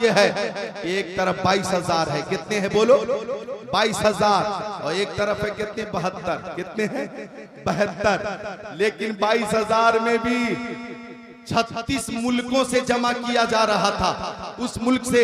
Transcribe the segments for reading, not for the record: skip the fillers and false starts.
में है, एक तरफ 22,000 है। कितने हैं बोलो? 22,000। और एक तरफ है कितने? 72। कितने हैं? 72। लेकिन 22,000 में भी 36 मुल्कों से जमा किया जा रहा था। उस मुल्क से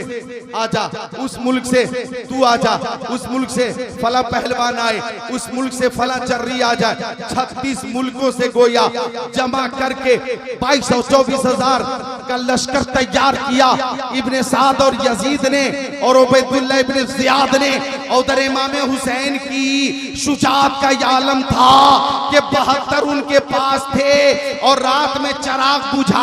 आजा, उस मुल्क से तू आजा, उस मुल्क से फला पहलवान आए, उस मुल्क से फला जर्री आ जाए। 36 मुल्कों से गोया जमा करके 22,000 का लश्कर तैयार किया इब्ने साद और यजीद ने और उबैदुल्लाह इब्ने ज़ियाद ने। उधर इमाम हुसैन की शुजाअत का ये आलम था कि 72 उनके पास थे और रात में चराग बुझाकर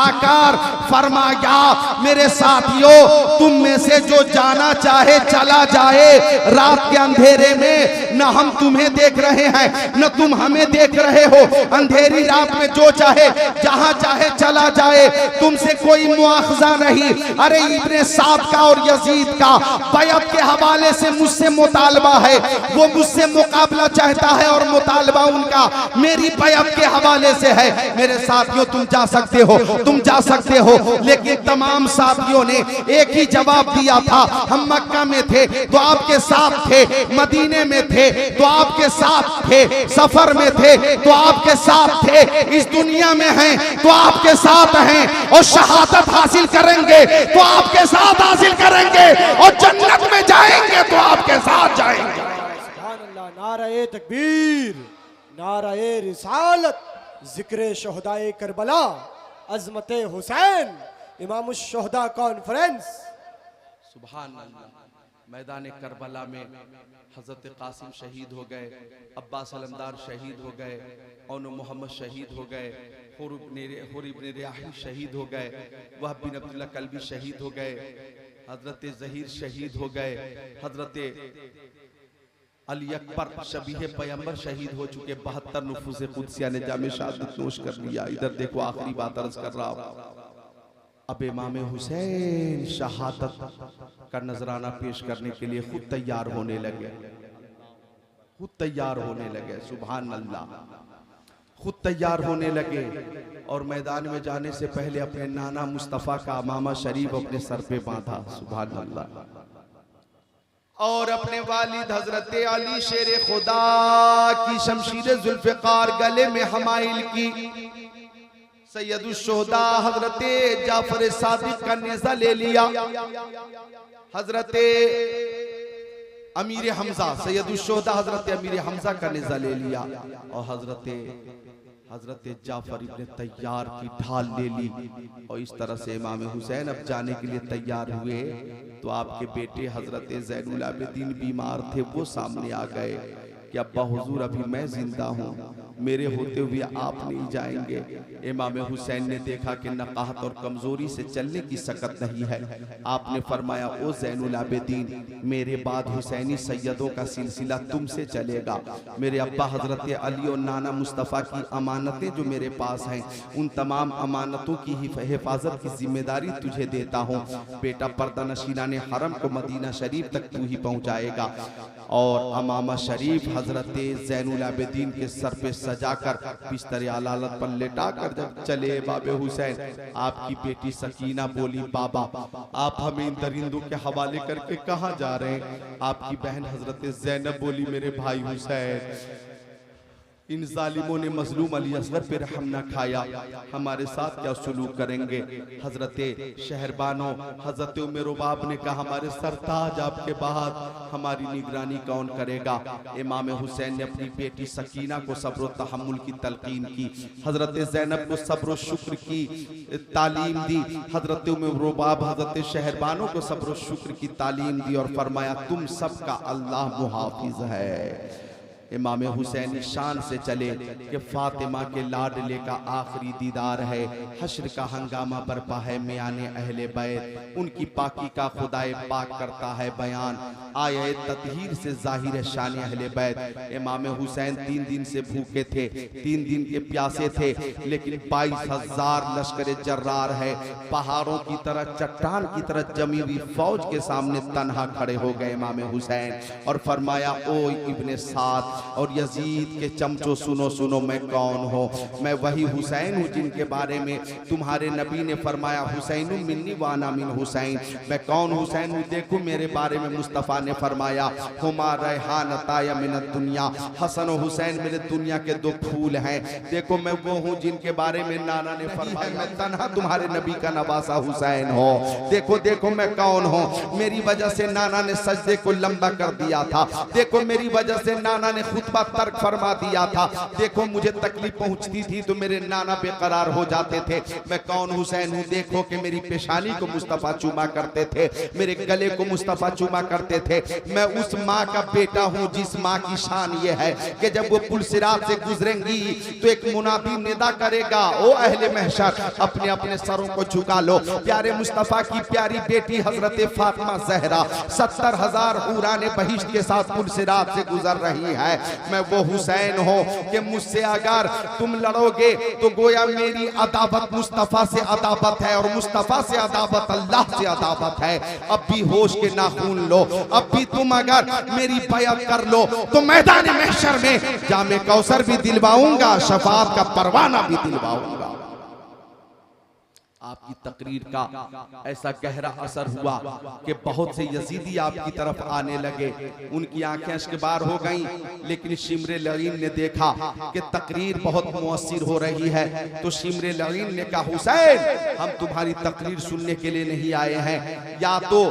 फरमाया, मेरे साथियों, तुम में से जो जाना चाहे चला जाए। रात के अंधेरे में न हम तुम्हें देख रहे हैं न तुम हमें देख रहे हो। अंधेरी रात में जो चाहे जहां चाहे चला जाए, तुमसे कोई मुआखजा नहीं। अरे इब्ने साद का और यजीद का बैअत के हवाले से मुझसे मुतालबा है, वो मुझसे मुकाबला चाहता है और मुतालबा उनका मेरी बैअत के हवाले से है। मेरे साथियों, तुम जा सकते हो, तुम जा सकते हो। लेकिन तमाम साथियों ने एक ही जवाब दिया था, हम मक्का में थे तो आपके साथ थे, मदीने में थे तो आपके साथ थे, सफर में थे तो आपके साथ थे, इस दुनिया में हैं तो आपके साथ हैं, और शहादत हासिल करेंगे तो आपके साथ हासिल करेंगे, और जन्नत में जाएंगे तो आपके साथ जाएंगे। सुभान अल्लाह। नारे तकबीर, नारे रिसालत, जिक्र शोहदाए करबला, अज़मते हुसैन, इमाम शुहदा कॉन्फ्रेंस। सुभान अल्लाह। मैदान करबला में हजरत कासिम शहीद हो गए, अब्बास अलमदार शहीद हो गए, औन मोहम्मद शहीद हो गए, हुर इब्न रियाही शहीद हो गए, वहब बिन अब्दुल्लाह कल्बी शहीद हो गए, हजरत ज़हीर शहीद हो गए, हजरत अली अकबर शबीह पैगंबर शहीद हो चुके। 72 नुफूस कुदसिया ने जामे शहादत नोश कर लिया। इधर देखो, आखिरी बात अर्ज कर रहा हूं, अब इमाम हुसैन शहादत का नजराना पेश करने के लिए खुद तैयार होने लगे, खुद तैयार होने लगे। सुभान अल्लाह। खुद तैयार होने लगे और मैदान में जाने से पहले अपने नाना मुस्तफ़ा का अमामा शरीफ अपने सर पे बांधा। सुभान अल्लाह। और अपने वालिद हजरत अली शेर खुदा की शमशीर जुल्फ़िकार गले में हमाइल की, सैयदुश्शुहदा हजरत जाफर सादिक का नेज़ा ले लिया, हजरत अमीर हमजा, सैयदुश्शुहदा हजरत अमीर हमजा का नेज़ा ले लिया, और हजरत जाफर इब्ने तैयार की ढाल ले ली। और इस तरह से इमाम हुसैन अब जाने के लिए तैयार हुए तो आपके बेटे हजरत ज़ैनुल आबिदीन बीमार थे, वो सामने आ गए कि अब्बा हुजूर, अभी मैं जिंदा हूँ, मेरे होते हुए आप नहीं जाएंगे। इमाम हुसैन ने देखा कि नकाहत और कमजोरी से चलने की सकत नहीं है। आपने फरमाया, ओ ज़ैनुल आबिदीन, मेरे बाद हुसैनी सैयदों का सिलसिला तुमसे चलेगा। मेरे अब्बा हजरत अली और नाना मुस्तफ़ा की अमानतें जो मेरे पास हैं, उन तमाम अमानतों की हिफाजत की जिम्मेदारी तुझे देता हूँ। बेटा, पर्दा नशीनाने हरम को मदीना शरीफ तक तू ही पहुँचाएगा। और अमामा शरीफ हजरत ज़ैनुल आबिदीन के सर पे सजाकर बिस्तर आलालत पर लेटाकर जब चले बाबे हुसैन, आपकी बेटी सकीना बोली, बाबा आप हमें इन दरिंदों के हवाले करके कहाँ जा रहे हैं? आपकी बहन हजरत ज़ैनब बोली, मेरे भाई हुसैन, इन जालिमों ने मजलूम अली असगर पे रहम न खाया, हमारे साथ क्या सुलूक करेंगे? हजरत शहरबानो हजरत उमर रुबाब ने कहा, हमारे सरताज आपके बाद हमारी निगरानी कौन करेगा? इमाम हुसैन ने अपनी बेटी सकीना को सब्र व तहम्मुल की तलकीन की, हजरत ज़ैनब को सब्र व शुक्र की तालीम दी, हजरत उमर रुबाब हजरत शहरबानो को सब्र व शुक्र की तालीम दी और फरमाया, तुम सबका अल्लाह मुहाफिज है। इमाम हुसैन शान से चले कि फातिमा के लाडले का आखिरी दीदार है, हश्र का हंगामा बरपा है मियाने अहले बैत, उनकी पाकी का खुदाए पाक करता है बयान, आये ततहीर से जाहिर शान अहले बैत। इमाम हुसैन 3 दिन से भूखे थे, 3 दिन के प्यासे थे, लेकिन 22,000 लश्कर जर्रार है, पहाड़ों की तरह चट्टान की तरह जमी हुई फौज के सामने तन्हा खड़े हो गए इमाम हुसैन और फरमाया, ओ इब्ने साद, और यजीद के चमचों सुनो सुनो मैं कौन हूँ, मैं वही हुसैन हूँ जिनके बारे में तुम्हारे नबी ने फरमाया हुसैन मिन्नी वाना मिन हुसैन। मैं कौन हुसैन हूँ, देखो मेरे बारे में मुस्तफ़ा ने फरमाया हुमा रैहान ताया मिन दुनिया, हसन और हुसैन मेरे दुनिया के दो फूल हैं। देखो मैं वो हूँ जिनके बारे में नाना ने फरमाया मैं तन्हा तुम्हारे नबी का नवासा हुसैन हो। देखो देखो मैं कौन हूँ, मेरी वजह से नाना ने सजदे को लंबा कर दिया था, देखो मेरी वजह से नाना ने खुतबा तर्क फरमा दिया था, देखो मुझे तकलीफ पहुंचती थी तो मेरे नाना बेकरार हो जाते थे। मैं कौन हुसैन हूँ, देखो कि मेरी पेशानी को मुस्तफ़ा चूमा करते थे, मेरे गले को मुस्तफ़ा चूमा करते थे। मैं उस माँ का बेटा हूँ जिस माँ की शान ये है कि जब वो पुल सिरात से गुजरेंगी तो एक मुनादी निदा करेगा, ओ अहले महशर अपने अपने सरों को झुका लो। प्यारे मुस्तफ़ा की प्यारी बेटी हजरत फातिमा ज़हरा 70,000 हूराने बहिश्त के साथ पुल सिरात से गुजर रही है। मैं वो हुसैन हूँ कि मुझसे अगर तुम लड़ोगे तो गोया मेरी अदावत मुस्तफ़ा से अदावत है और मुस्तफ़ा से अदावत अल्लाह से अदावत है। अब भी होश के नाखून लो, अब भी तुम अगर मेरी बैअत कर लो तो मैदान महशर में जामे कौसर भी दिलवाऊंगा, शफाअत का परवाना भी दिलवाऊंगा। आपकी तकरीर का ऐसा गहरा असर हुआ कि बहुत से यजीदी आपकी तरफ आने लगे, उनकी आंखें अश्कबार हो गईं, लेकिन शिमरे लईन ने देखा कि तकरीर बहुत मुअस्सिर हो रही है तो शिमरे लईन ने कहा हुसैन हम तुम्हारी तकरीर सुनने के लिए नहीं आए हैं, या तो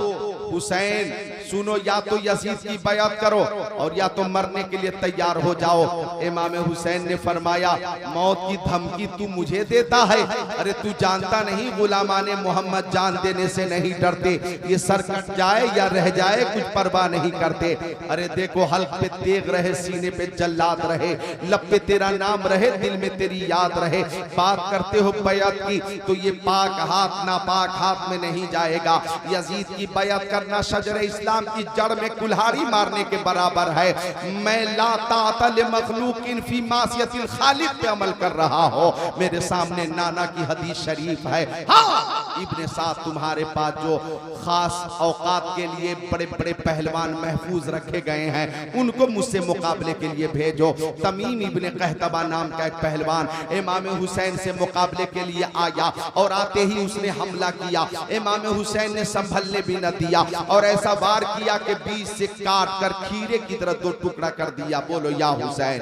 हुसैन सुनो, या तो यजीद की बयात करो और या तो मरने के लिए तैयार हो जाओ। इमाम हुसैन ने फरमाया मौत की धमकी तू मुझे देता है, अरे तू जानता नहीं गुलामाने मोहम्मद जान देने से नहीं डरते, ये सर कट जाए या रह जाए कुछ परवाह नहीं करते। अरे देखो हल्क पे तेग रहे, सीने पे जल्लाद रहे, लब पे तेरा नाम रहे, दिल में तेरी याद रहे। बात करते हो बयात की तो ये पाक हाथ नापाक हाथ में नहीं जाएगा। यजीद की बयात करना शजर इस्लाम की जड़ में कुल्हाड़ी मारने के बराबर है। मैं ला ताअत लिमखलूकिन फी मासियतिल खालिक पे अमल कर रहा हो। मेरे सामने नाना की हदीस शरीफ है। हाँ इब्ने साद तुम्हारे पास जो खास औकात के लिए बड़े बड़े पहलवान महफूज रखे गए हैं उनको मुझसे मुकाबले के लिए भेजो। तमीम इब्ने कहतबा नाम का एक पहलवान इमाम हुसैन से मुकाबले के लिए आया और आते ही उसने हमला किया। इमाम हुसैन ने संभलने भी न दिया और ऐसा वार किया कि बीच से काट कर खीरे की तरह दो टुकड़ा कर दिया। बोलो या हुसैन,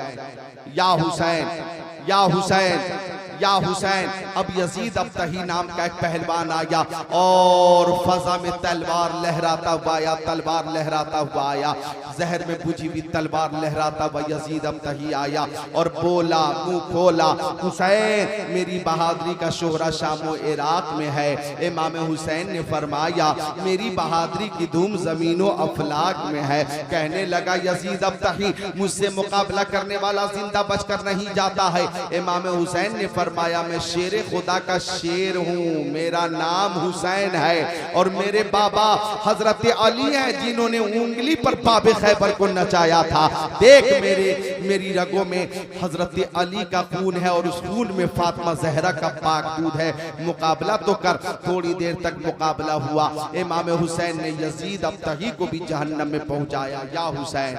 या हुसैन, या हुसैन, या हुसैन। अब यजीद अब्तही नाम का एक पहलवान आया और फजा में तलवार लहराता हुआ आया, तलवार लहराता हुआ आया, जहर में बुझी हुई तलवार लहराता हुआ यजीद अब्तही आया और बोला, मुंह खोला, हुसैन मेरी बहादुरी का शोहरा शामो इराक में है। इमाम हुसैन ने फरमाया मेरी बहादुरी की धूम जमीनों अफलाक में है। कहने लगा यजीद अब्तही मुझसे मुकाबला करने वाला जिंदा बचकर नहीं जाता है। इमाम हुसैन ने फरमाया मैं शेर खुदा का शेर हूँ, मेरा नाम हुसैन है और मेरे बाबा हजरत अली हैं जिन्होंने उंगली पर बाबे खैबर को नचाया था। देख मेरी रगों में हजरत अली का खून है और उस खून में फातिमा ज़हरा का पाक दूध है, मुकाबला तो कर। थोड़ी देर तक मुकाबला हुआ, इमाम हुसैन ने यजीद अब्तही को भी जहन्नम में पहुंचाया। या हुसैन,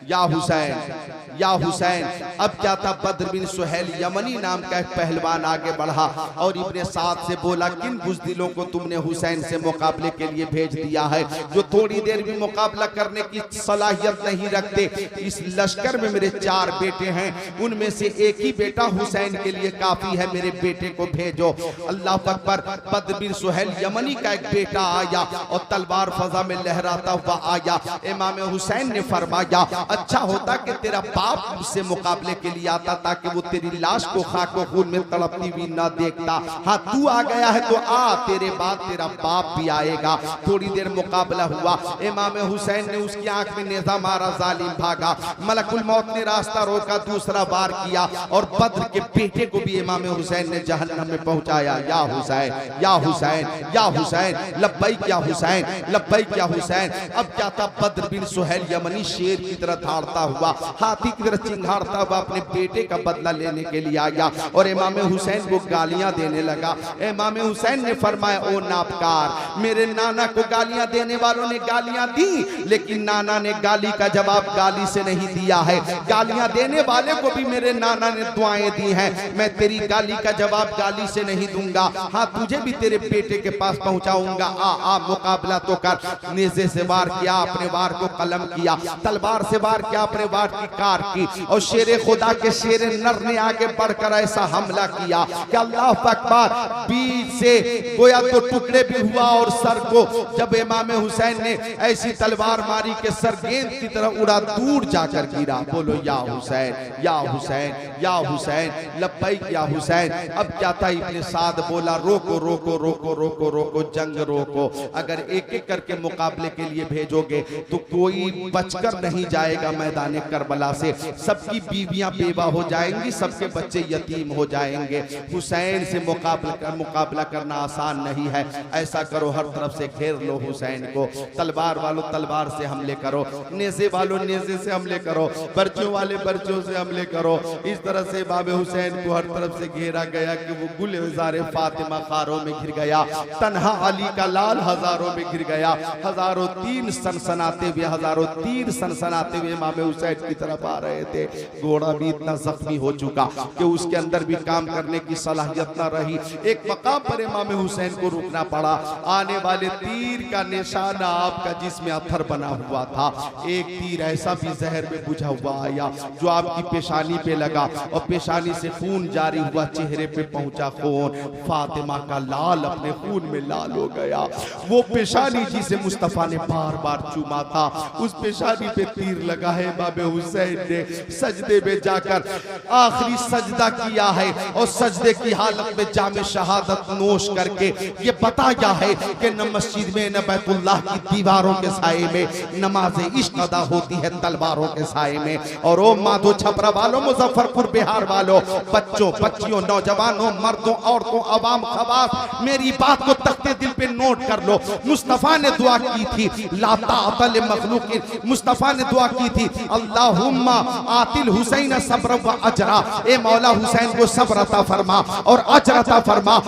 या हुसैन, या हुसैन। अब क्या था, बद्र बिन सुहेल यमनी नाम का एक पहलवान आगे बढ़ा और इब्ने साद से बोला किन बुज़दिलों को तुमने हुसैन से मुकाबले के लिए भेज दिया है, जो थोड़ी देर भी मुकाबला करने की सलाहियत नहीं रखते। इस लश्कर में मेरे 4 बेटे हैं, उनमें से एक ही बेटा हुसैन के लिए काफी है, मेरे बेटे को भेजो। अल्लाह अकबर। बद्र बिन सुहेल यमनी का एक बेटा आया और तलवार फजा में लहराता हुआ आया। इमाम हुसैन ने फरमाया अच्छा होता कि तेरा बाप मुझसे मुकाबले के लिए आता ताकि वो तेरी लाश को खाक व खून में तड़पती हुई ना देखता। हाँ तू आ गया है तो आ, तेरे बाद तेरा बाप भी आएगा। थोड़ी देर मुकाबला हुआ, इमाम हुसैन ने उसकी आंख में नेज़ा मारा, जालिम भागा। मलकुल मौत ने रास्ता रोका, दूसरा वार किया और बद्र के बेटे को भी इमाम हुसैन ने जहन्नम में पहुंचाया। या हुसैन, या हुसैन, या हुसैन, लब्बैक या हुसैन, लब्बैक या हुसैन। अब क्या था, बद्र बिन सुहेल यमनी शेर की तरह धाड़ता हुआ हाथी की तरह चिंघाड़ता हुआ अपने बेटे का बदला लेने के लिए आ गया और इमाम हुसैन को गालियां देने लगा। इमाम हुसैन ने फरमाया, ओ नापकार, मेरे नाना को गालियां देने वालों ने गालियां दी, लेकिन नाना ने गाली का जवाब गाली से नहीं दिया है। गालियां देने वाले को भी मेरे नाना ने दुआएं दी हैं, मैं तेरी गाली का जवाब गाली से नहीं दूंगा। हाँ, तुझे भी तेरे बेटे के पास पहुंचाऊंगा, आ मुकाबला तो कर। नेज़े से वार किया, अपने वार को कलम किया, तलवार से वार किया, अपने वार की कार की, और शेरे खुदा के शेरे नर ने आगे बढ़कर ऐसा हमला किया कि अल्लाह अकबर, बीच से गोया तो टुकड़े भी हुआ और सर को जब इमाम हुसैन ने ऐसी तलवार मारी कि सर गेंद की तरह उड़ा, दूर जाकर गिरा। बोलो या हुसैन, या हुसैन, या हुसैन, लब्बैक या हुसैन। अब क्या था, इब्ने साद बोला, रोको रोको रोको रोको रोको, जंग रोको। अगर एक एक करके मुकाबले के लिए भेजोगे तो कोई बचकर नहीं जाएगा मैदान करबला से, सबकी बीवियां बेवा हो जाएंगी, सबके बच्चे यतीम हो जाएंगे। हुसैन से मुकाबला करना आसान नहीं है। ऐसा करो, हर तरफ से घेर लो हुसैन को, तलवार वालों तलवार से हमले करो, नेज़े वालों नेज़े से हमले करो, बर्चों वाले बर्चों से हमले करो। इस तरह से इमाम हुसैन को हर तरफ से घेरा गया कि वो गुलज़ारे फातिमा खारों में घिर गया, तन्हा अली का लाल हजारों में घिर गया। हजारों तीर सनसनाते हुए, हजारों तीर सनसनाते हुए इमाम हुसैन की तरफ आ रहे थे। घोड़ा भी इतना जख्मी हो चुका कि उसके अंदर भी काम करने की सलाहियत न रही। एक मकाम पर इमाम हुसैन को रुकना पड़ा। आने वाले तीर का निशाना आपका जिसमें अथर बना हुआ था, एक तीर ऐसा भी जहर में बुझा हुआ आया जो आपकी पेशानी पे लगा और पेशानी से खून जारी हुआ, चेहरे पे पहुंचा खून। फातिमा का लाल अपने खून में लाल हो गया। वो पेशानी जिसे मुस्तफा ने बार बार चूमा था, उस पेशानी पे तीर लगा है। इमाम हुसैन ने सजदे में जाकर आखिरी सजदा किया है और सजदे की हालत में जामे शहादत नोश करके ये बताया है कि न मस्जिद में न बैतुल्लाह की दीवारों के साए में नमाज इश्क अदा होती है तलवारों के साए में। और ओ माधो छपरा वालों, मुजफ्फरपुर बिहार वालों, बच्चों बच्चियों, नौजवानों, मर्दों, औरतों, अवाम खवास, मेरी बात को तख्ते दिल पे नोट कर लो। मुस्तफा ने दुआ की थी, ला ताअतल मखलूकिन, मुस्तफा ने दुआ की थी, अल्लाहुम्मा आतिल हुसैन सब्र व अजरा, ए मौला हुसैन को सब्र अता फरमा और अजर अता फरमा।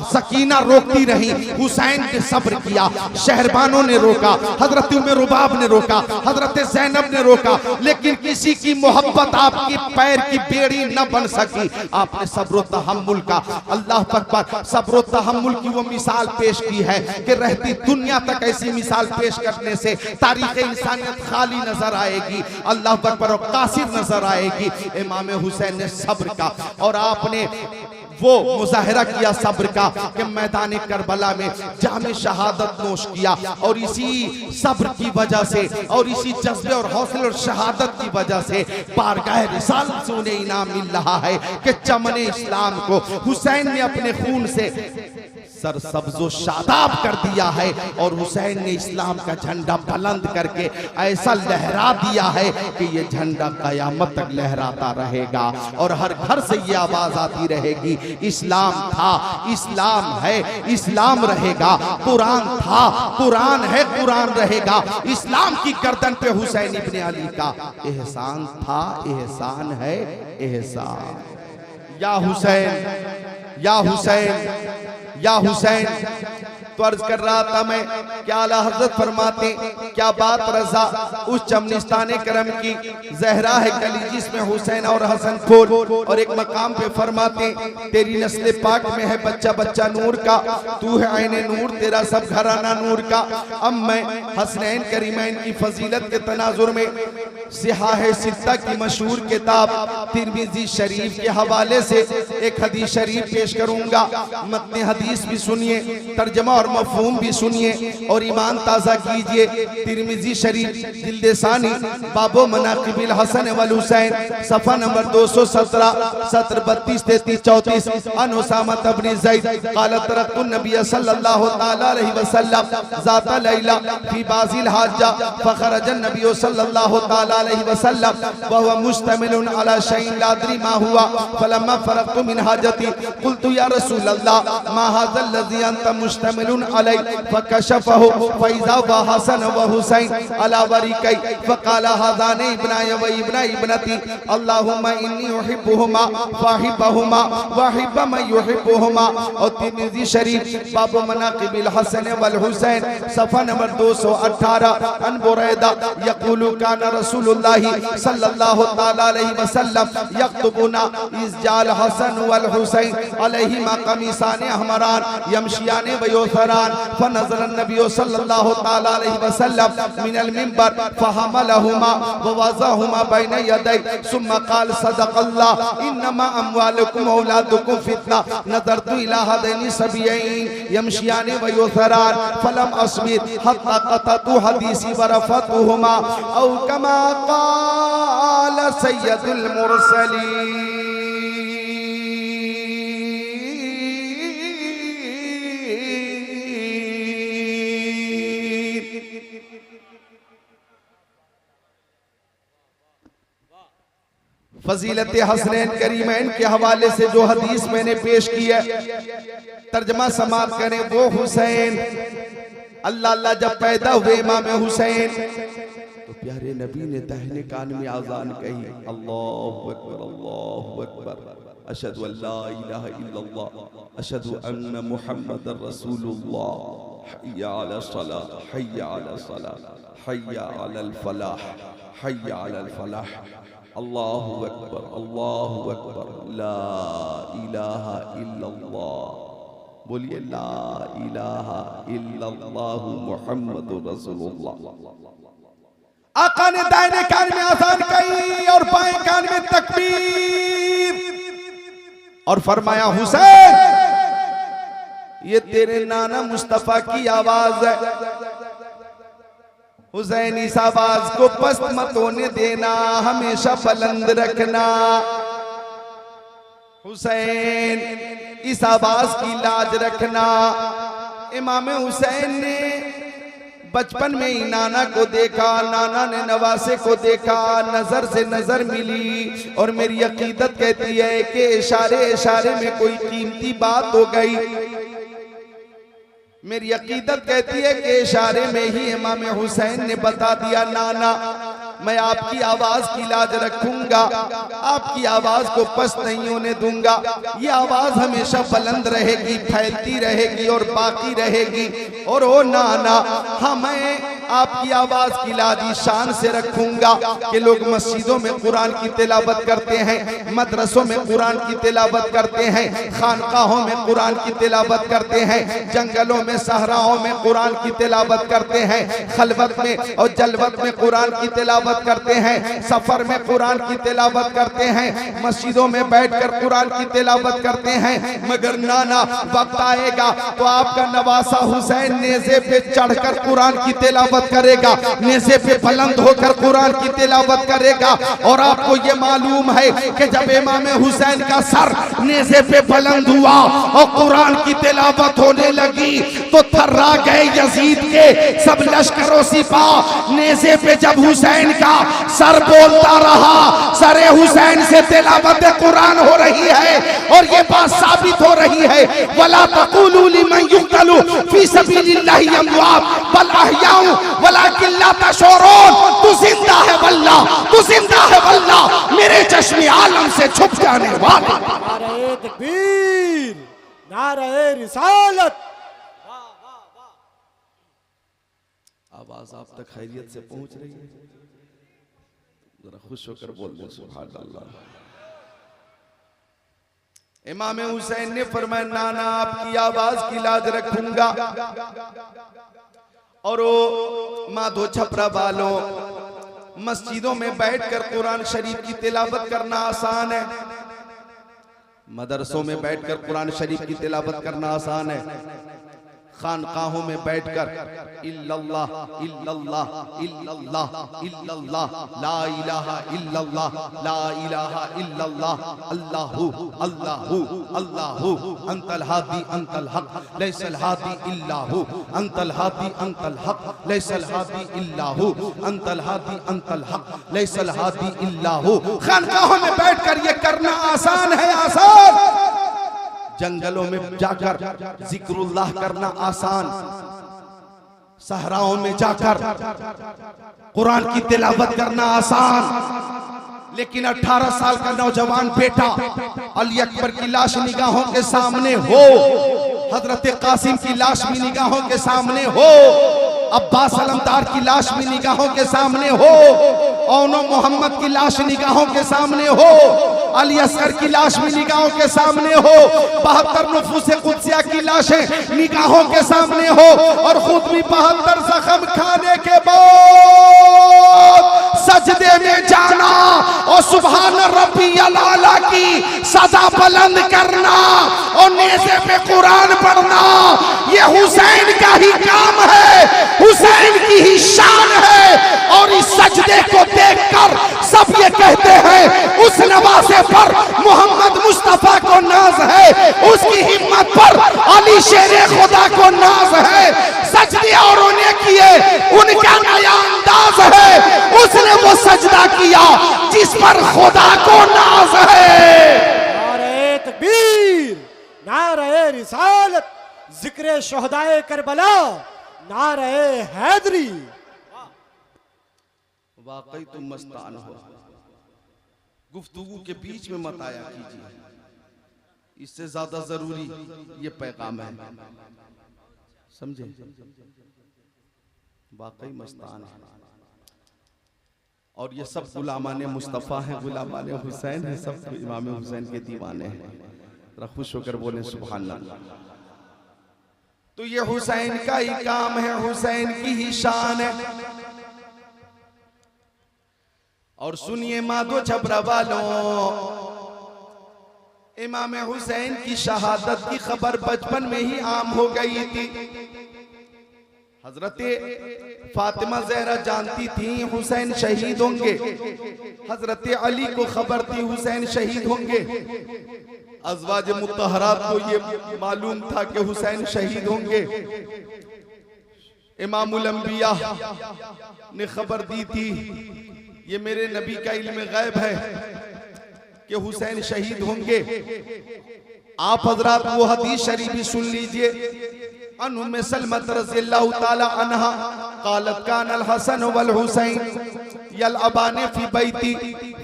सकीना रोकती रही, हुसैन ने सब्र किया, शहरबानों ने रोका, हजरत उम्मे रुबाब ने रोका, हजरत ज़ैनब ने रोका, लेकिन किसी की मोहब्बत आपकी पैर की बेड़ी न बन सकी। आपने सब्र तहम्मुल का, अल्लाह अकबर, सब्र तहम्मुल की वो मिसाल पेश की है कि रहती दुनिया तक ऐसी मिसाल पेश करने से तारीख इंसानियत खाली नजर आएगी, अल्लाह अकबर, और कासिर नजर आएगी। इमाम हुसैन ने सब्र का और आपने वो मुजाहिरा किया सब्र का कि मैदान करबला में जामे शहादत नोश किया। और इसी सब्र की वजह से और इसी जज्बे और हौसले और शहादत की वजह से बारगाह रिसालत से उन्हें इनाम मिल रहा है कि चमने इस्लाम को हुसैन ने अपने खून से सर सब्जो शादाब कर दिया है और हुसैन ने इस्लाम का झंडा बुलंद करके ऐसा लहरा दिया है कि ये झंडा कयामत तक लहराता रहेगा और हर घर से ये आवाज आती रहेगी, इस्लाम था, इस्लाम है, इस्लाम रहेगा। कुरान था, कुरान है, कुरान रहेगा। इस्लाम की गर्दन पे हुसैन इब्ने अली का एहसान था, एहसान है, एहसान। या हुसैन, या हुसैन, या हुसैन। तो अर्ज कर रहा था मैं, क्या आला हज़रत फरमाते, क्या बात रजा उस चमनिस्तान करम की, जहरा है कली जिसमें हुसैन और हसन फूल। और एक मकाम पे फरमाते, तेरी नस्ल पाक में है बच्चा बच्चा नूर का, तू है आईने नूर, तेरा सब घराना नूर का। अब मैं हसनैन करीमैन की फजीलत के तनाजुर में सिहाह सित्ता की मशहूर किताब तिरमिज़ी शरीफ के हवाले से एक हदीस शरीफ पेश करूंगा। मतने हदीस भी सुनिए, तर्जमा और मफहूम भी सुनिए और ईमान ताज़ा कीजिए। तिरमिज़ी शरीफ जिल्द सानी बाबो मनाक़िबिल हसन वल हुसैन, सफ़ा नंबर 217, सत्र 32, 33, 34। अन उसामा इब्न ज़ैद क़ाल तरक़्तु नबी सल्लल्लाहु तआला अलैहि वसल्लम ज़ाता लैला फ़ी बाज़िल हाजा फ़ख़रज नबी सल्लल्लाहु तआला सल्लल्लाहु अलैहि वसल्लम व हुवा मुस्तमिलुन अला शैइन ला अदरी मा हुआ फलम्मा फरगतु मिन हाजती कुल्तु या रसूल अल्लाह मा हाज़ा लज़ी अंत मुस्तमिलुन अलैहि फकशफहु फइज़ा व हसन व हुसैन अला वरिकै फक़ाल हाज़ानी इब्नाय व इब्ना इब्नती अल्लाहुम्मा इन्नी उहिब्बुहुमा फअहिब्बहुमा व अहिब्ब मन युहिब्बुहुमा। और तिर्मिज़ी शरीफ बाब मनाक़िबिल हसन वल हुसैन सफ़ा नंबर 218 अन बुरैदा यक़ूलु काना रसूलुल्लाहि सल्लल्लाहु तआला अलैहि वसल्लम यक्तुबुना इज़जाल हसन वल हुसैन अलैहिमा कमीसान अहमरान यमशियान व युसरान फनज़र नबी सल्लल्लाहु तआला अलैहि वसल्लम मिनल मिंबर फहमलहुमा व वज़अहुमा बैन यदै सुम्मा क़ाल सदक़ल्लाह इन्नमा अम्वालुकुम व औलादुकुम फितना नज़रतु इला हादैनि सबीयैन यमशियान व युसरान फलम अस्बिर हत्ता क़ततु हदीसी व रफ़अतुहुमा औ कमा क़ाल सय्यदुल मुरसलीन। फजीलत हसनैन करीमैन के हवाले से जो हदीस मैंने पेश की है तर्जमा समाप्त करें। वो हुसैन अल्लाह अल्लाह जब पैदा हुए इमाम हुसैन तो प्यारे नबी ने दाहिने कान में आज़ान कही अल्लाहु अकबर अशहदु अल्ला इलाहा इल्लल्लाह अशहदु अन्ना मुहम्मदर रसूलुल्लाह हय्या अला सलाह हय्या अला सलाह हय्या अलल फलाह हय्या अलल फलाह अल्लाहु अकबर ला इलाहा इल्लल्लाह। बोलिए ला इलाहा इल्लल्लाह मुहम्मदुर रसूलुल्लाह। आका ने दाहिने कान में आज़ान कही और बाएं कान में तकबीर और फरमाया हुसैन ये तेरे नाना मुस्तफा की आवाज है। हुसैन इस आवाज को पस्त मत होने देना, हमेशा बुलंद रखना। हुसैन इस आवाज की लाज रखना। इमाम हुसैन ने बचपन में ही नाना को देखा, नाना ने नवासे को देखा, नजर से नजर मिली और मेरी अकीदत कहती है कि इशारे इशारे में कोई कीमती बात हो गई। मेरी अकीदत कहती है कि इशारे में ही इमाम हुसैन ने बता दिया नाना मैं आपकी आवाज की लाज रखूंगा, आपकी आवाज को पस्त नहीं होने दूंगा। ये आवाज हमेशा बुलंद रहेगी, फैलती रहेगी और बाकी रहेगी। और ओ नाना हाँ मैं आपकी आवाज की लाजी शान से रखूंगा कि लोग मस्जिदों में कुरान की तिलावत करते हैं, मदरसों में कुरान की तिलावत करते हैं, खानकाहों में कुरान की तिलावत करते हैं, जंगलों में सहराओं में कुरान की तिलावत करते हैं, खलवत में और जलवत में कुरान की तिलावत करते हैं, सफर में कुरान की तिलावत करते हैं, मस्जिदों में बैठकर कुरान की तिलावत करते हैं। मगर नाना वक्त आएगा तो आपका नवासा हुसैन नेज़े पे चढ़कर कुरान की तिलावत करेगा, नेज़े पे बुलंद होकर कुरान की तिलावत करेगा। और आपको ये मालूम है कि जब इमाम हुसैन का सर नेज़े पे बुलंद हुआ और कुरान की तिलावत होने लगी तो थर्रा गए यजीद के सब लश्करों सिपाह। नेज़े पे जब हुसैन का सर बोलता रहा, सरे हुसैन से तिलावत कुरान हो रही है और ये बात साबित हो रही है वला तक़ूलू लिमन युक़तलू फी सबीलिल्लाहि अमवात बल अहयाउ वलाकिन ला तशऊरून। तू जिंदा है वल्लाह, तू जिंदा है वल्लाह, मेरे चश्मे आलम से छुप जाने वाले। नारे तकबीर, नारे रिसालत। आवाज आप तक खैरियत से पहुंच रही है? जरा खुश होकर बोल दो सुभान अल्लाह। इमाम हुसैन ने फरमाया नाना आपकी आवाज की लाज रखूंगा। और वो माधो छपरा वालों मस्जिदों में बैठकर कुरान शरीफ की तिलावत करना आसान है, मदरसों में बैठकर कुरान शरीफ की तिलावत करना आसान है, खानकाहों में बैठकर इल्लल्लाह इल्लल्लाह इल्लल्लाह इल्लल्लाह ला इलाहा इल्लल्लाह ला इलाहा इल्लल्लाह अल्लाहु अल्लाहु अल्लाहु अंतल हादी अंतल हक लैसल हादी इल्लाहु अंतल हादी अंतल हक लैसल हादी इल्लाहु अंतल हादी अंतल हक लैसल हादी इल्लाहु। खानकाहों में बैठकर ये करना आसान है, आसान। जंगलों में जाकर जिक्रुल्लाह करना आसान, सहराओं में जाकर कुरान की तिलावत करना आसान। लेकिन 18 साल का नौजवान बेटा अली अकबर की लाश निगाहों के सामने हो, हजरत कासिम की लाश भी निगाहों के सामने हो, अब्बास अलमदार की लाश भी निगाहों के सामने हो, औनो मोहम्मद की लाश निगाहों के सामने हो, अली असगर की लाश भी निगाहों के सामने हो, 72 नुफूस कुद्सिया की लाशें निगाहों के सामने हो, और खुद भी 72 जख्म खाने के बाद सजदे में जाना और सुभान रब्बियल आला की सदा बुलंद करना और नेज़े पे कुरान पढ़ना, ये हुसैन का ही काम है, हुसैन की ही शान है। और इस सजदे को देखकर सब ये कहते हैं उस नवासे पर मोहम्मद मुस्तफा को नाज है, उसकी हिम्मत पर अली शेरे खुदा को नाज है। सजदे और उन्हें किए, उनका नया अंदाज है, उसने वो सजदा किया जिस पर खुदा को नाज है। नारे तकबीर, नारे रिसालत, जिक्र शोहदाए करबला, नारे हैदरी। वाकई तुम मस्तान हो, गुफ्तगू के बीच में मत आया कीजिए, इससे ज्यादा जरूरी ये पैगाम है, समझे? वाकई मस्तान है। और ये सब गुलामाने मुस्तफ़ा हैं, गुलामाने हुसैन हैं, सब इमाम हुसैन के दीवाने हैं। खुश होकर बोले सुभान अल्लाह। तो ये हुसैन का ही काम है, हुसैन की ही शान है। और सुनिए मादो छबरा वालों, इमाम हुसैन की शहादत की खबर बचपन में ही आम हो गई थी। हजरत फातिमा ज़हरा जानती थी हुसैन शहीद होंगे, हजरत अली को खबर थी हुसैन शहीद होंगे, अज़वाज मुत्तहरात को ये मालूम था कि हुसैन शहीद होंगे। इमामुल अंबिया ने खबर दी थी, ये मेरे नबी का इल्म गैब है कि हुसैन शहीद होंगे। आप हजरात वो हदीस शरीफ भी सुन लीजिए। अन उम्मे सलमत रज़ियल्लाहु ताला अन्हा क़ालत कानल हसन वल हुसैन यलअबान फी बैती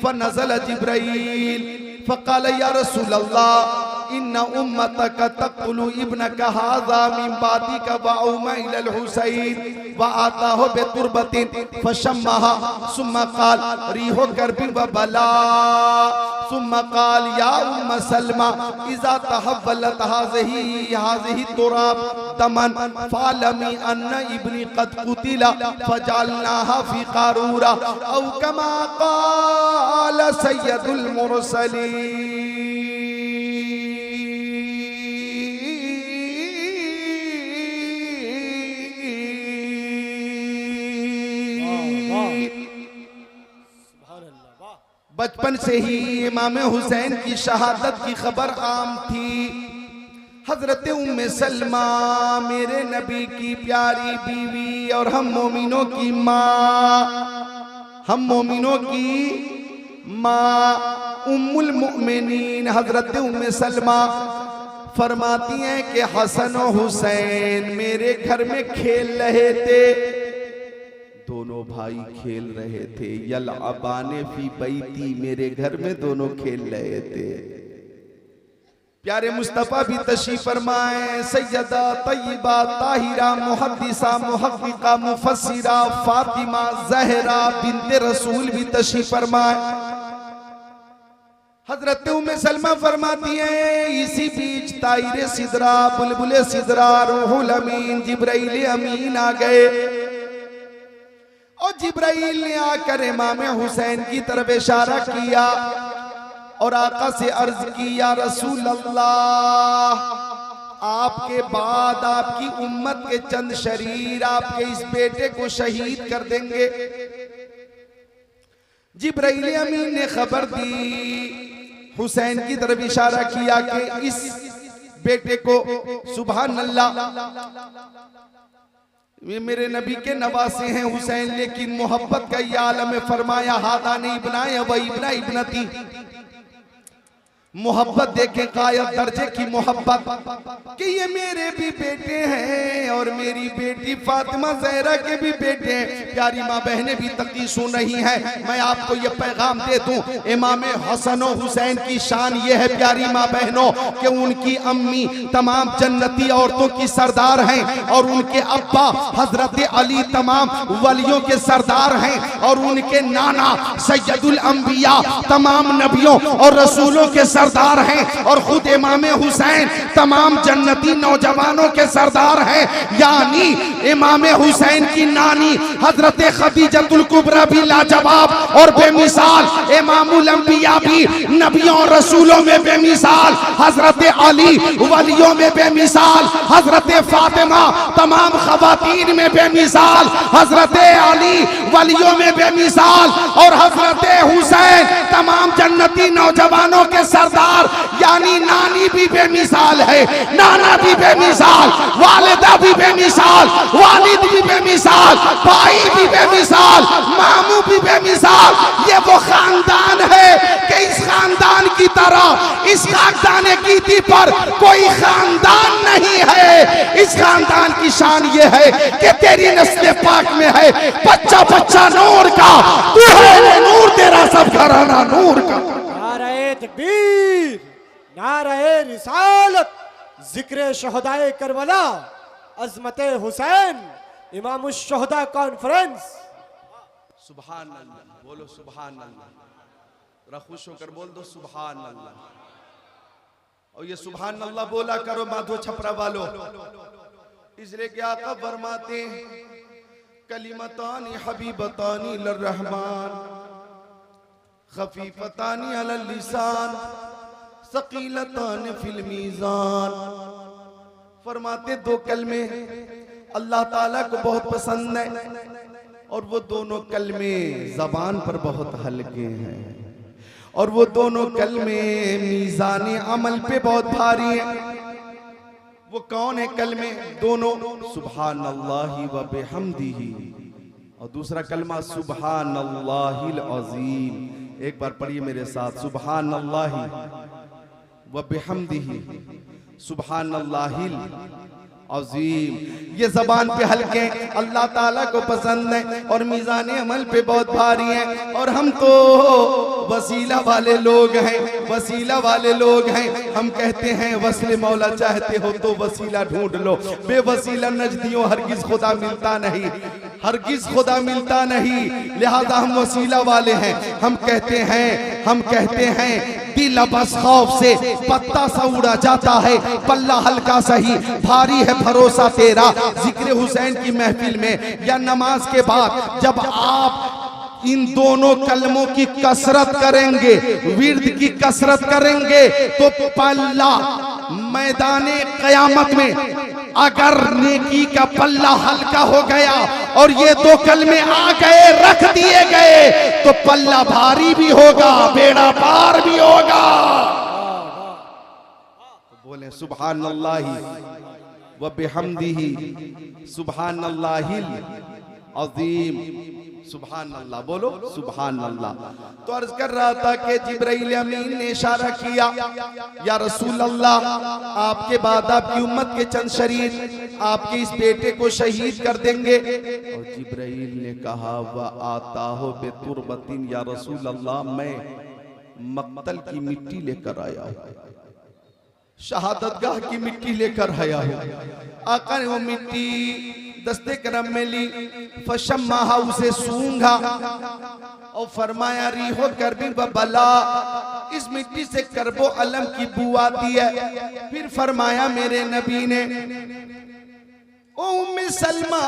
फनज़ल जिब्राईल फ़क़ाल या रसूल अल्लाह इन्ना उम्मतक तक़तुलु इब्नका हाज़ा मिन बादिका व औमा इलल हुसैन व आताहु बितुरबतिन फशम्महा सुम्मा क़ाल रिहो करबी व बला सुम्मा क़ाल या उम्म सलमा इज़ा तहव्वलत हाज़िही तुराब दमन फ़अलमी अन्ना इब्नी क़द क़ुतिला फ़जअलनाहा फ़ी क़ारूरा औ कमा क़ाल सय्यदुल मुरसलीन। बचपन से ही इमाम हुसैन की शहादत की खबर आम थी। हजरत उम्मे सलमा मेरे नबी की प्यारी बीवी और हम मोमिनों की माँ, हम मोमिनों की माँ उम्मुल मुमिनीन हजरत उम्मे सलमा फरमाती हैं कि हसन और हुसैन मेरे घर में खेल रहे थे, दोनों भाई खेल रहे थे। यलअबाने फी बैती मेरे घर में दोनों खेल रहे थे। प्यारे मुस्तफा भी तशरीफ फरमाए। सैयदा तय्यबा ताहिरा मुहद्दिसा मुहक्किका मुफस्सिरा फातिमा ज़हरा बिन्ते रसूल भी तशरीफ फरमाए। हजरत उम्मे सलमा फरमाती हैं इसी बीच ताहिरे सिदरा बुलबुले सिदरा रूहुल अमीन जिब्राइल अमीन आ गए और जिब्राइल ने आकर इमाम हुसैन की तरफ इशारा किया और आका से अर्ज की या रसूल अल्लाह आपके बाद आपकी उम्मत के चंद शरीर आपके इस बेटे को शहीद कर देंगे। जिब्राइल अमीन ने खबर दी, हुसैन की तरफ इशारा किया कि इस बेटे को, सुभान अल्लाह, ये मेरे नबी के नवासे हैं हुसैन, लेकिन मोहब्बत का ये आलम है। फरमाया हादा नहीं बनाया व इब्ना इब्नती, मोहब्बत देखे कायद दर्जे की मोहब्बत कि ये मेरे भी बेटे हैं और मेरी बेटी फातिमा ज़हरा के भी बेटे हैं। प्यारी माँ बहनें भी तकी सुन रही हैं, मैं आपको ये पैगाम दे दूं, इमाम हसन और हुसैन की शान ये है प्यारी माँ बहनों कि उनकी अम्मी तमाम जन्नती औरतों की सरदार हैं और उनके अब्बा हजरत अली तमाम वलियों के सरदार हैं और उनके नाना सैयदुल अंबिया तमाम नबियों और रसूलों के सरदार हैं और खुद इमाम हुसैन तमाम जन्नती नौजवानों के सरदार हैं। यानी इमाम हुसैन की नानी हजरत खदीजतुल कुबरा भी लाजवाब और बेमिसाल, इमामुल अंबिया भी नबियों और रसूलों में बेमिसाल, हजरत अली वलियों में बेमिसाल, हजरत फातिमा तमाम खवातीन में बेमिसाल, हजरत अली वलियों में बेमिसाल और हजरत हुसैन तमाम जन्नती नौजवानों के सरदार। यानी नानी भी बेमिसाल है, नाना भी बेमिसाल, वालिदा भी बेमिसाल, वालिद भी बेमिसाल, भाई भी बेमिसाल, मामू भी बेमिसाल। ये वो खानदान है कि इस खानदान की तरह इस खानदान कीती पर कोई खानदान नहीं है। इस खानदान की शान ये है कि तेरी नस्ल पाक में है बच्चा बच्चा नूर का, तू है नूर, तेरा सब घराना नूर का। नारे तकबीर, नारे रिसालत, जिक्र शहदाए करबला, अजमत हुसैन, इमाम शुहदा कॉन्फ्रेंस। सुभान अल्लाह, बोलो सुभान अल्लाह, जरा खुश होकर बोल दो सुभान अल्लाह। और ये सुभान अल्लाह बोला करो माधो छपरा वालों, इसलिए कि आका फरमाते कलिमतानी हबीबतानी लर्रहमान खफीफतानी अलल लिसान सकीलतान फिल मीज़ान। फरमाते दो कलमे अल्लाह ताला को बहुत पसंद है और वो दोनों कलमे जबान पर बहुत हल्के हैं और वो दोनों कलमे मीज़ान अमल पे बहुत भारी हैं। वो कौन है कलमे? दोनों, सुभान अल्लाहि व बिहम्दिही, और दूसरा कलमा सुभान अल्लाहिल अज़ीम। एक बार पढ़िए मेरे साथ, सुभान अल्लाहि व बिहम्दिही सुभान अल्लाहिल अज़ीम। ये जबान पे हल्के अल्लाह ताला को पसंद है और मीज़ान अमल पे बहुत भारी है। और हम तो वसीला वाले लोग हैं, वसीला वाले लोग हैं। हम कहते हैं वस्ल मौला चाहते हो तो वसीला ढूंढ लो, बेवसीला नजदियों हरगिज खुदा मिलता नहीं, हरगिज खुदा मिलता नहीं। लिहाजा हम वसीला वाले हैं। हम कहते हैं दिल बस खौफ से पत्ता सा उड़ा जाता है, पल्ला हल्का सही भारी है भरोसा तेरा। जिक्र हुसैन की महफिल में या नमाज के बाद जब आप इन दोनों कलमों की कसरत करेंगे, विर्द की कसरत करेंगे, तो पल्ला मैदाने कयामत में अगर नेकी का पल्ला हल्का हो गया और ये दो कलमे आ गए, रख दिए गए, तो पल्ला भारी भी होगा, बेड़ा पार भी होगा। तो बोले सुभान अल्लाहि व बिहम्दिही सुभान अल्लाहिल अज़ीम। सुभान अल्लाह, बोलो सुभान अल्लाह। तो अर्ज कर रहा था कि जिब्राइल अमीन ने इशारा किया, या रसूल अल्लाह, आपके बाद आपकी उम्मत के चंद शरीर आपके इस बेटे को शहीद कर देंगे। और जिब्राइल ने कहा व आता हो बेतुरबतिन, या रसूल अल्लाह, मैं मक्तल की मिट्टी लेकर आया हूँ, शहादतगाह की मिट्टी लेकर आया हूँ। आका ने वो मिट्टी दस्ते करम में ली, फशम्माहा, उसे सूंघा और फरमाया रिहो करबी व बला, इस मिट्टी से करबो अलम की बू आती है। फिर फरमाया मेरे नबी ने, ओ उम्मे सलमा,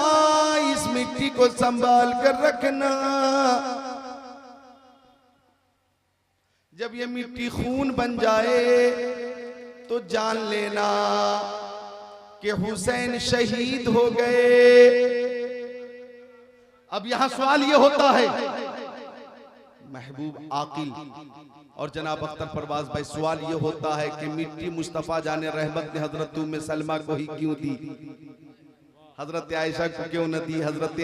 इस मिट्टी को संभाल कर रखना, जब ये मिट्टी खून बन जाए तो जान लेना कि हुसैन शहीद हो गए। अब यहां सवाल ये होता है, महबूब आकिल और जनाब अख्तर परवाज भाई, सवाल ये होता है कि मिट्टी मुस्तफ़ा जाने रहमत ने हजरत उम्मे सलमा को ही क्यों दी? हजरत आयशा को क्यों न दी? हजरत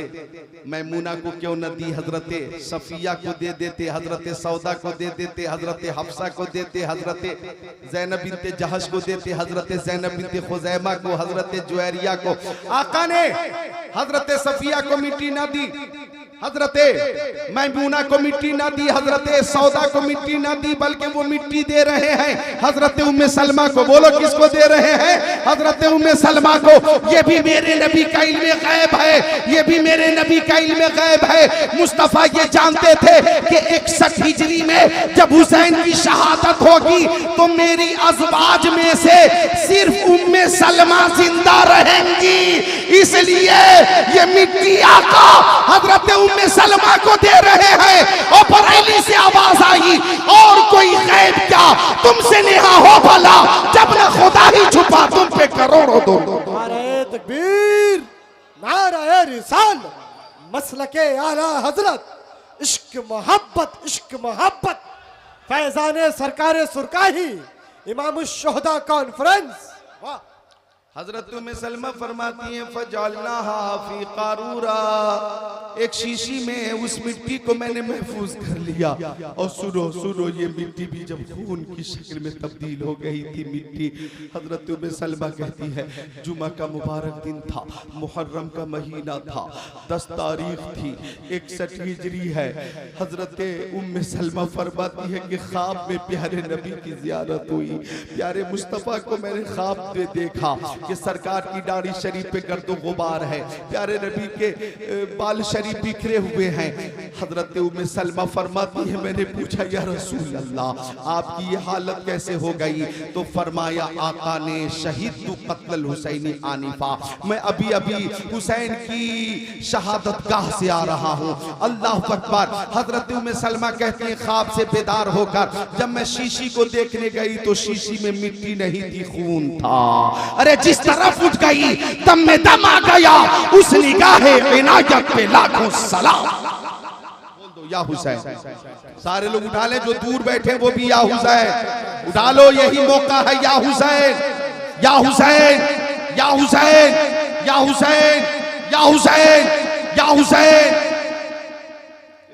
मैमूना को क्यों न दी? हजरत सफिया को दे देते, हजरत सौदा को दे देते, हजरत हफ्सा को देते, हजरत ज़ैनब बिनते जहश को देते, हजरत ज़ैनब बिनते खुज़ैमा को, हजरत जुवैरिया को। आका ने हजरत सफिया को मिट्टी ना दी, हजरत मैमूना को मिट्टी ना दी, हजरत सौदा को मिट्टी ना दी, बल्कि वो मिट्टी दे रहे हैं हजरत उम्मे सलमा को। बोलो किसको दे रहे हैं? हजरत उम्मे सलमा को। ये भी मेरे नबी का इल्मे गैब है, ये भी मेरे नबी का इल्मे गैब है। मुस्तफा ये जानते थे कि 61 हिजरी में जब हुसैन की शहादत होगी तो मेरी अज़वाज में से सिर्फ उम्मे सलमा जिंदा रहेंगी, इसलिए ये मिट्टी आका हजरत उम्मे सलमा को दे रहे हैं। और बरेली से आवाज आई, और कोई गैब क्या तुमसे नेहा हो भला, जब न खुदा ही छुपा तुम पे करोड़ों दो। नारे तकबीर, नारे रिसाल, मसलके आला हजरत, इश्क मोहब्बत, फैजाने सरकारे सुरकाही, इमाम शुहदा कॉन्फ्रेंस। वाह। हजरत उम्मे सलमा फरमाती हैं फजअलनाहा फी कारूरा, एक शीशी में उस मिट्टी को मैंने महफूज कर लिया। और सुनो सुनो, ये मिट्टी भी जब खून की शक्ल में तब्दील हो गई थी मिट्टी, हजरत उम्मे सलमा कहती है जुमा का मुबारक दिन था, मुहर्रम का महीना था, 10 तारीख थी, 61 हिजरी है। हजरत उम्मे सलमा फरमाती है कि ख्वाब में प्यारे नबी की ज़ियारत हुई, प्यारे मुस्तफ़ा को मैंने ख्वाब में देखा कि सरकार की दाढ़ी शरीफ पे गर्दो गुबार है, प्यारे नबी के बाल शरीफ बिखरे हुए हैं। हजरत उम्मे सलमा फरमाती है मैंने पूछा या रसूल अल्लाह आपकी ये हालत कैसे हो गई? तो फरमाया आका ने शहीद तू कत्ल हुसैनी आनिफा, मैं अभी अभी हुसैन की शहादत गाह से आ रहा हूँ। अल्लाह अकबर। हजरत उम्मे सलमा कहती है ख्वाब से बेदार होकर जब मैं शीशी को देखने गई तो शीशी में मिट्टी नहीं थी, खून था। अरे जिस तरफ उठ गई दम में दम आ गया, उस निगाहे इनायत पे लाखों सलाम। बोल दो या हुसैन। सारे लोग उठा लें, जो दूर बैठे वो भी या हुसैन उठा लो, यही मौका है। या हुसैन, या हुसैन, या हुसैन, या हुसैन, या हुसैन, या हुसैन।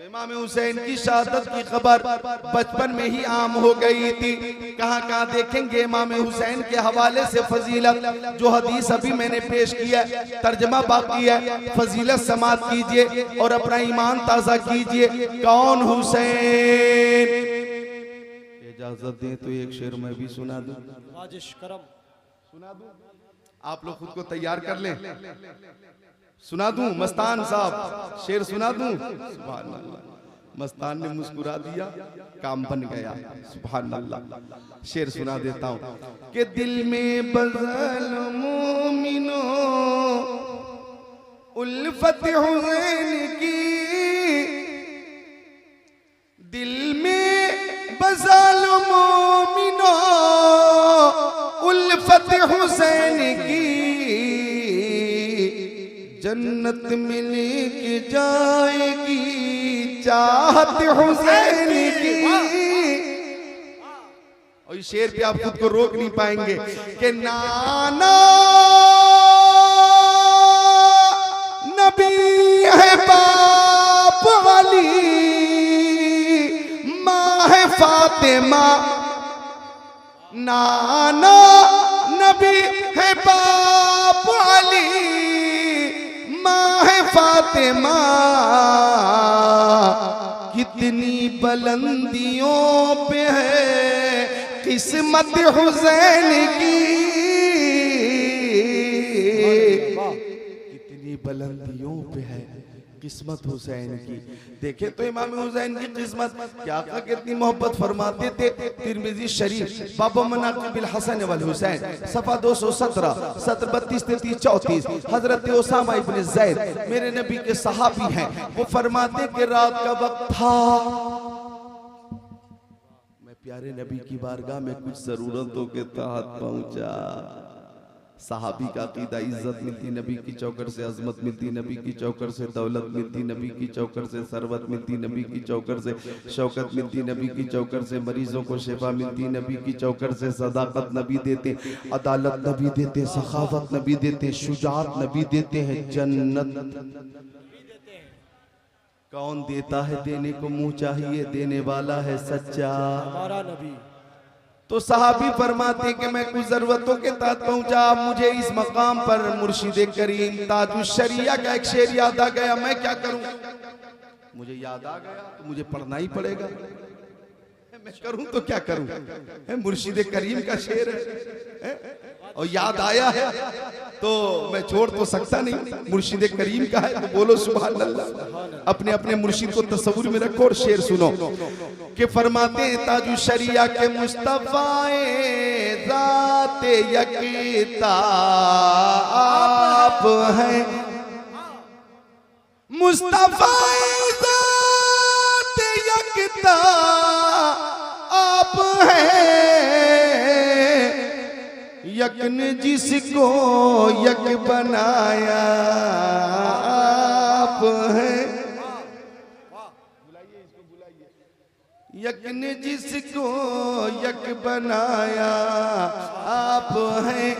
इमाम हुसैन की शहादत की खबर बचपन में ही आम हो गई थी। कहां कहां देखेंगे इमाम हुसैन के हवाले से फजीलत, जो हदीस अभी मैंने पेश किया, तर्जमा बाकी है, फजीलत समात कीजिए और अपना ईमान ताजा कीजिए। कौन हुसैन? इजाजत दें तो एक शेर मैं भी सुना दूं। वाजिश करम सुना दूं, आप लोग खुद को तैयार कर लें। सुना दूं मस्तान साहब, शेर सुना दूं? सुभान अल्लाह। मस्तान ने मुस्कुरा दिया, काम बन गया। सुभान अल्लाह। शेर सुना देता हूं कि दिल में बज़ल मोमिनो उल्फत हुसैन की, दिल में बज़ल मोमिनो उल्फत हुसैन की, जन्नत मिल के जाएगी चाहत हुसैन की। और इस शेर पे आप खुद को रोक नहीं पाएंगे कि नाना नबी है बाप अली, माँ है फातिमा। नाना नबी है बाप अली, माँ है फातिमा। कितनी बुलंदियों पे है किस्मत हुसैन की, कितनी बुलंदियों पे है किस्मत हुसैन की। देखे तो इमाम हुसैन की किस्मत क्या, आका कितनी मोहब्बत फरमाते थे। तिरमिजी शरीफ बाबा मनाक़िबिल हसन वल हुसैन सफ़ा 217, सत्र 32, 33, 34। हजरत उसामा इब्न ज़ैद मेरे नबी के सहाबी हैं, वो फरमाते कि रात का वक्त था, मैं प्यारे नबी की बारगाह में कुछ जरूरतों के तहत पहुंचा। सहाबी का अकीदा, इज्जत मिलती नबी की चौकर से, अजमत मिलती नबी की चौकर से, दौलत मिलती नबी की चौकर से, सरवत मिलती नबी की चौकर से, शौकत मिलती नबी की चौकर से, मरीजों को शिफा मिलती नबी की चौकर से, सदाकत नबी देते, अदालत नबी देते, सखावत नबी देते, शुजात नबी देते हैं, जन्नत कौन देता है? देने को मुंह चाहिए, देने वाला है सच्चा हमारा नबी। तो सहाबी फरमाते कि मैं कुछ जरूरतों के तहत पहुंचा, मुझे इस मकाम पर मुर्शिद करीम ताजुश शरिया का एक शेर याद आ गया, मैं क्या करूं? मुझे याद आ गया तो मुझे पढ़ना ही पड़ेगा, मैं करूं तो क्या करूं? मुर्शिद करीम का शेर है और याद आया है तो मैं छोड़ तो सकता नहीं, मुर्शिद करीम का है तो बोलो सुभान अल्लाह। अपने अपने मुर्शिद को तस्वुर में रखो और शेर सुनो कि फरमाते हैं ताजु शरिया के मुस्तफाए ज़ाते यकीता आप हैं, मुस्तफाए ज़ाते यकीता आप हैं, यक ने जिसको यक बनाया आप हैं, यक ने जिसको यक बनाया आप हैं।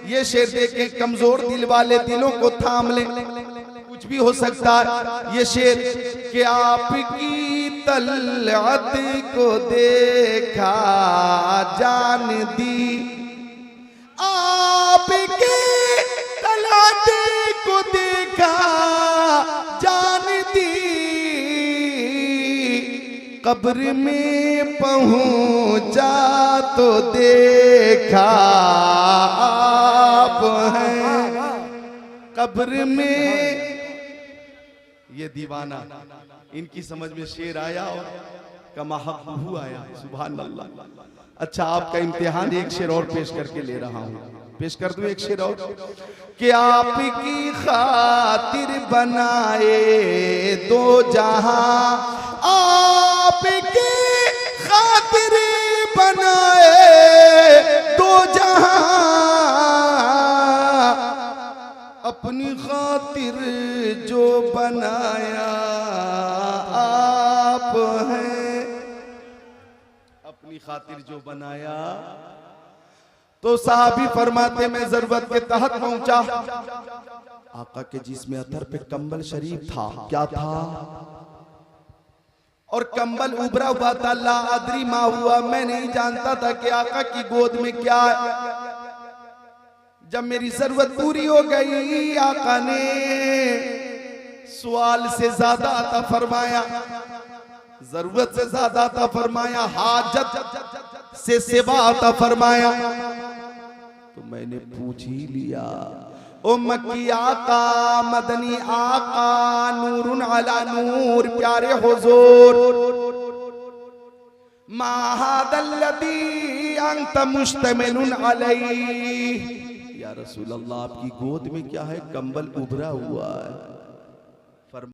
ये शेर देखे कमजोर दिल वाले दिलों को थाम ले, कुछ भी हो सकता है। ये शेर कि आपकी तलअत को देखा जान दी, आपके तलअत को देखा जान दी, कब्र में पहुंचा तो देखा आप हैं, कब्र में। ये दीवाना इनकी समझ में शेर आया और कमा हक़ आया, सुभान अल्लाह। अच्छा आपका इम्तिहान एक शेर और पेश करके ले रहा हूं, पेश कर दूं एक शेर और कि आपकी खातिर बनाए दो जहां, आपकी खातिर बनाए दो जहां, अपनी खातिर जो बनाया आप हैं, अपनी खातिर जो बनाया। तो साहबी फरमाते मैं जरूरत के तहत पहुंचा, आका के जिस्म अतर पे कंबल शरीफ था, क्या था? और कंबल उभरा हुआ था, ला अदरी मा हुआ, मैं नहीं जानता था कि आका की गोद में क्या है। जब मेरी जरूरत पूरी हो गई, आका ने सवाल से ज्यादा अता फरमाया, जरूरत से ज्यादा अता फरमाया, हाजत से सिवा अता फरमाया। तो मैंने पूछ ही लिया, ओ मक्की आका, मदनी आका, नूरुन अला नूर, प्यारे हुजूर, मा हादल्लदी अंत मुश्तमिलुन अलैहि, या रसूल अल्लाह आपकी गोद में क्या है? कंबल उभरा हुआ है।